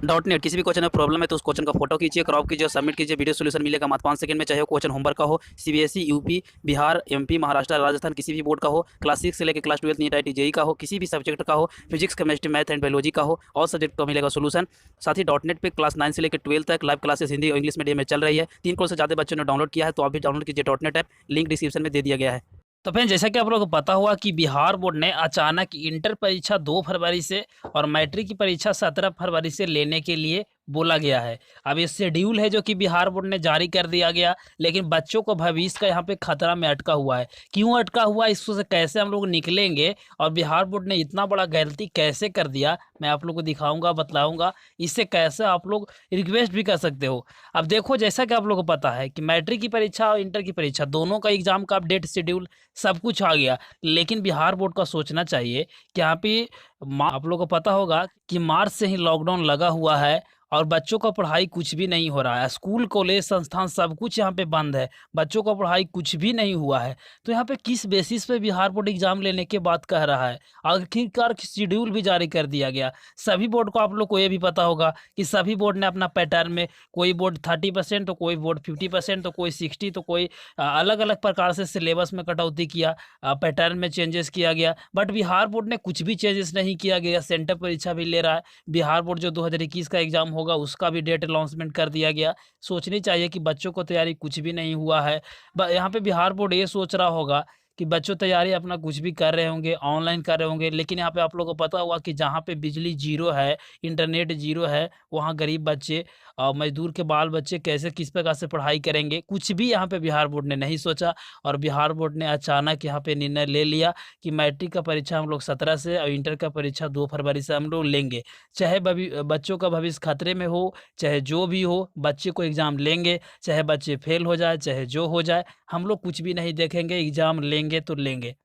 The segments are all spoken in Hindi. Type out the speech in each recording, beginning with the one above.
डॉट नेट किसी भी क्वेश्चन में प्रॉब्लम है तो उस क्वेश्चन का फोटो खींचिए, क्रॉप कीजिए और सबमिट कीजिए। वीडियो सोल्यूशन मिलेगा मात्र 5 सेकंड में। चाहे वो क्वेश्चन होमवर्क का हो, CBSE, UP, Bihar, MP, Maharashtra, Rajasthan, किसी भी बोर्ड का हो, क्लास 6 से लेकर क्लास 12 नीट आईटी जेई का हो, किसी भी सब्जेक्ट का हो, physics, chemistry, math and biology का हो, और सब्जेक्ट का मिलेगा सोल्यूशन। साथ ही डॉट नेट पे क्लास 9 से लेकर 12 तक लाइव क्लासेस हिंदी और इंग्लिश मीडियम में चल रही है। 3 करोड़ से ज़्यादा बच्चों ने डाउनलोड किया है, तो आप भी डाउनलोड कीजिए dot net app, link description में दे दिया गया है। तो फ्रेंड, जैसा कि आप लोगों को पता हुआ कि बिहार बोर्ड ने अचानक इंटर परीक्षा 2 फरवरी से और मैट्रिक की परीक्षा 17 फरवरी से लेने के लिए बोला गया है। अब ये शेड्यूल है जो कि बिहार बोर्ड ने जारी कर दिया गया, लेकिन बच्चों को भविष्य का यहाँ पे खतरा में अटका हुआ है। क्यों अटका हुआ है, इसको से कैसे हम लोग निकलेंगे और बिहार बोर्ड ने इतना बड़ा गलती कैसे कर दिया, मैं आप लोग को दिखाऊंगा, बतलाऊंगा। इससे कैसे आप लोग रिक्वेस्ट भी कर सकते हो। अब देखो, जैसा कि आप लोग को पता है कि मैट्रिक की परीक्षा और इंटर की परीक्षा दोनों का एग्जाम का अपडेट शेड्यूल सब कुछ आ गया, लेकिन बिहार बोर्ड का सोचना चाहिए कि यहाँ पे आप लोगों को पता होगा कि मार्च से ही लॉकडाउन लगा हुआ है और बच्चों का पढ़ाई कुछ भी नहीं हो रहा है। स्कूल, कॉलेज, संस्थान सब कुछ यहाँ पे बंद है। बच्चों का पढ़ाई कुछ भी नहीं हुआ है। तो यहाँ पे किस बेसिस पे बिहार बोर्ड एग्जाम लेने के बात कह रहा है। आखिरकार शेड्यूल भी जारी कर दिया गया। सभी बोर्ड को आप लोग को ये भी पता होगा कि सभी बोर्ड ने अपना पैटर्न में, कोई बोर्ड 30%, तो कोई बोर्ड 50%, तो कोई 60, तो कोई अलग अलग प्रकार से सिलेबस में कटौती किया, पैटर्न में चेंजेस किया गया। बट बिहार बोर्ड ने कुछ भी चेंजेस नहीं किया गया। सेंटर परीक्षा भी ले रहा है। बिहार बोर्ड जो 2021 का एग्जाम होगा उसका भी डेट अनाउंसमेंट कर दिया गया। सोचनी चाहिए कि बच्चों को तैयारी कुछ भी नहीं हुआ है। यहाँ पे बिहार बोर्ड ये सोच रहा होगा कि बच्चों तैयारी अपना कुछ भी कर रहे होंगे, ऑनलाइन कर रहे होंगे, लेकिन यहाँ पे आप लोगों को पता हुआ कि जहाँ पे बिजली जीरो है, इंटरनेट जीरो है, वहाँ गरीब बच्चे और मजदूर के बाल बच्चे कैसे, किस प्रकार से पढ़ाई करेंगे, कुछ भी यहाँ पे बिहार बोर्ड ने नहीं सोचा। और बिहार बोर्ड ने अचानक यहाँ पे निर्णय ले लिया कि मैट्रिक का परीक्षा हम लोग 17 से और इंटर का परीक्षा 2 फरवरी से हम लोग लेंगे। चाहे बच्चों का भविष्य खतरे में हो, चाहे जो भी हो, बच्चे को एग्ज़ाम लेंगे। चाहे बच्चे फेल हो जाए, चाहे जो हो जाए, हम लोग कुछ भी नहीं देखेंगे, एग्ज़ाम लेंगे तो लेंगे।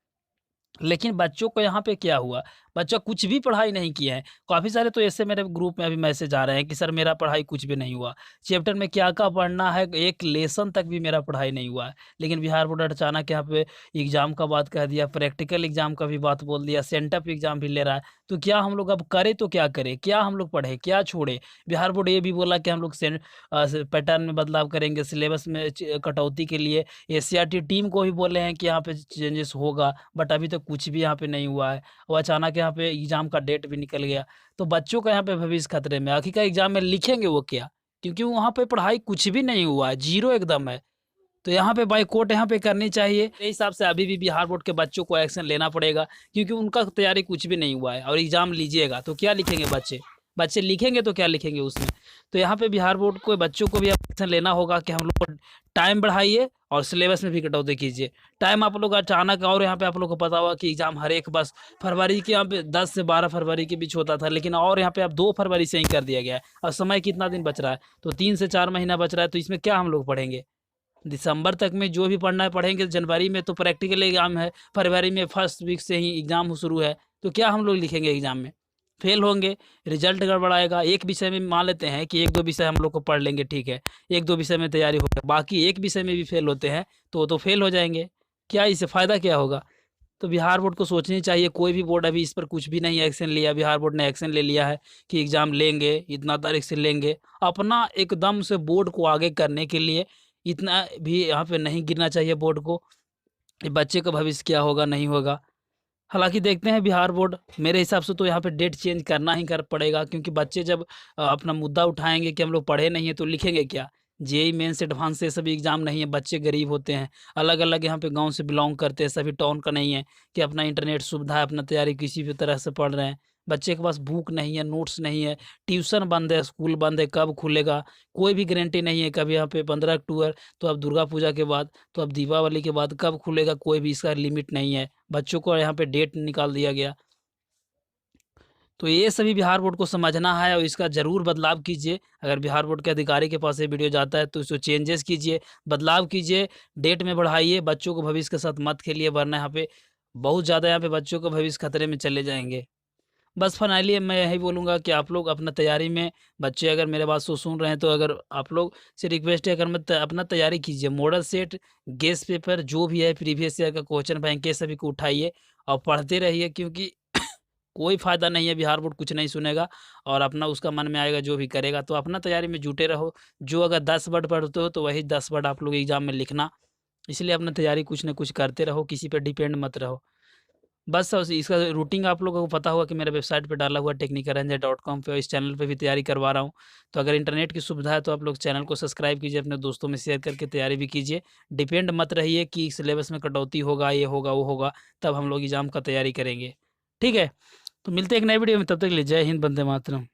लेकिन बच्चों को यहाँ पे क्या हुआ, बच्चा कुछ भी पढ़ाई नहीं किए हैं। काफ़ी सारे तो ऐसे मेरे ग्रुप में अभी मैसेज आ रहे हैं कि सर मेरा पढ़ाई कुछ भी नहीं हुआ, चैप्टर में क्या क्या पढ़ना है, एक लेसन तक भी मेरा पढ़ाई नहीं हुआ है। लेकिन बिहार बोर्ड अचानक यहाँ पे एग्जाम का बात कह दिया, प्रैक्टिकल एग्जाम का भी बात बोल दिया, सेंटअप एग्जाम भी ले रहा है। तो क्या हम लोग अब करें, तो क्या करें, क्या हम लोग पढ़े, क्या छोड़े। बिहार बोर्ड ये भी बोला कि हम लोग पैटर्न में बदलाव करेंगे, सिलेबस में कटौती के लिए एससीईआरटी टीम को भी बोले हैं कि यहाँ पे चेंजेस होगा, बट अभी तक कुछ भी यहाँ पे नहीं हुआ है। और अचानक यहाँ पे एग्जाम का डेट भी निकल गया। तो बच्चों का यहाँ पे भविष्य खतरे में। आखिरकार एग्जाम में लिखेंगे वो क्या, क्योंकि वहाँ पे पढ़ाई कुछ भी नहीं हुआ है, जीरो एकदम है। तो यहाँ पे बाइकआउट यहाँ पे करनी चाहिए। मेरे हिसाब से अभी भी बिहार बोर्ड के बच्चों को एक्शन लेना पड़ेगा, क्योंकि उनका तैयारी कुछ भी नहीं हुआ है। और एग्जाम लीजिएगा तो क्या लिखेंगे बच्चे, बच्चे लिखेंगे तो क्या लिखेंगे उसमें। तो यहाँ पे बिहार बोर्ड को, बच्चों को भी एक्शन लेना होगा कि हम लोग को टाइम बढ़ाइए और सिलेबस में भी कटौती कीजिए। टाइम आप लोग अचानक, और यहाँ पे आप लोग को पता होगा कि एग्जाम हर एक बस फरवरी के, यहाँ पे 10 से 12 फरवरी के बीच होता था, लेकिन और यहाँ पे अब 2 फरवरी से ही कर दिया गया है। और समय कितना दिन बच रहा है, तो 3 से 4 महीना बच रहा है। तो इसमें क्या हम लोग पढ़ेंगे, दिसंबर तक में जो भी पढ़ना है पढ़ेंगे। जनवरी में तो प्रैक्टिकल एग्जाम है, फरवरी में फर्स्ट वीक से ही एग्जाम शुरू है। तो क्या हम लोग लिखेंगे एग्जाम में, फेल होंगे, रिजल्ट गड़बड़ाएगा। एक विषय में मान लेते हैं कि 1-2 विषय हम लोग को पढ़ लेंगे, ठीक है, 1-2 विषय में तैयारी होगा, बाकी एक विषय में भी फेल होते हैं तो फेल हो जाएंगे। क्या इससे फ़ायदा क्या होगा। तो बिहार बोर्ड को सोचनी चाहिए। कोई भी बोर्ड अभी इस पर कुछ भी नहीं एक्शन लिया, बिहार बोर्ड ने एक्शन ले लिया है कि एग्ज़ाम लेंगे, इतना तारीख से लेंगे। अपना एकदम से बोर्ड को आगे करने के लिए इतना भी यहाँ पे नहीं गिरना चाहिए बोर्ड को कि बच्चे का भविष्य क्या होगा, नहीं होगा। हालाँकि देखते हैं बिहार बोर्ड, मेरे हिसाब से तो यहाँ पे डेट चेंज करना ही कर पड़ेगा, क्योंकि बच्चे जब अपना मुद्दा उठाएँगे कि हम लोग पढ़े नहीं हैं, तो लिखेंगे क्या। जेईई मेंस, एडवांस ये सभी एग्ज़ाम नहीं है, बच्चे गरीब होते हैं, अलग-अलग यहाँ पे गाँव से बिलॉन्ग करते हैं, सभी टाउन का नहीं है कि अपना इंटरनेट सुविधा है, अपना तैयारी किसी भी तरह से पढ़ रहे हैं। बच्चे के पास बुक नहीं है, नोट्स नहीं है, ट्यूशन बंद है, स्कूल बंद है, कब खुलेगा कोई भी गारंटी नहीं है। कभी यहाँ पे 15 अक्टूबर, तो अब दुर्गा पूजा के बाद, तो अब दीपावली के बाद कब खुलेगा, कोई भी इसका लिमिट नहीं है। बच्चों को यहाँ पे डेट निकाल दिया गया। तो ये सभी बिहार बोर्ड को समझना है और इसका ज़रूर बदलाव कीजिए। अगर बिहार बोर्ड के अधिकारी के पास ये वीडियो जाता है तो इसको चेंजेस कीजिए, बदलाव कीजिए, डेट में बढ़ाइए। बच्चों को भविष्य के साथ मत खेलिए, वरना यहाँ पे बहुत ज़्यादा, यहाँ पे बच्चों का भविष्य खतरे में चले जाएंगे। बस फाइनली मैं यही बोलूँगा कि आप लोग अपना तैयारी में, बच्चे अगर मेरे बात को सुन रहे हैं, तो अगर आप लोग से रिक्वेस्ट है, अगर मैं अपना तैयारी कीजिए, मॉडल सेट, गेस पेपर जो भी है, प्रीवियस ईयर का क्वेश्चन बैंक, ये सभी को उठाइए और पढ़ते रहिए, क्योंकि कोई फ़ायदा नहीं है, बिहार बोर्ड कुछ नहीं सुनेगा और अपना उसका मन में आएगा जो भी करेगा। तो अपना तैयारी में जुटे रहो, जो अगर 10 वर्ड पढ़ते हो तो वही 10 वर्ड आप लोग एग्ज़ाम में लिखना। इसलिए अपना तैयारी कुछ न कुछ करते रहो, किसी पे डिपेंड मत रहो। बस इसका रूटीन आप लोगों को पता होगा कि मेरे वेबसाइट पे डाला हुआ है technicaranjay.com पे, और इस चैनल पे भी तैयारी करवा रहा हूँ। तो अगर इंटरनेट की सुविधा है तो आप लोग चैनल को सब्सक्राइब कीजिए, अपने दोस्तों में शेयर करके तैयारी भी कीजिए। डिपेंड मत रहिए कि सिलेबस में कटौती होगा, ये होगा, वो होगा, तब हम लोग एग्ज़ाम का तैयारी करेंगे। ठीक है? तो मिलते हैं एक नई वीडियो में, तब तक के लिए जय हिंद, वंदे मातरम।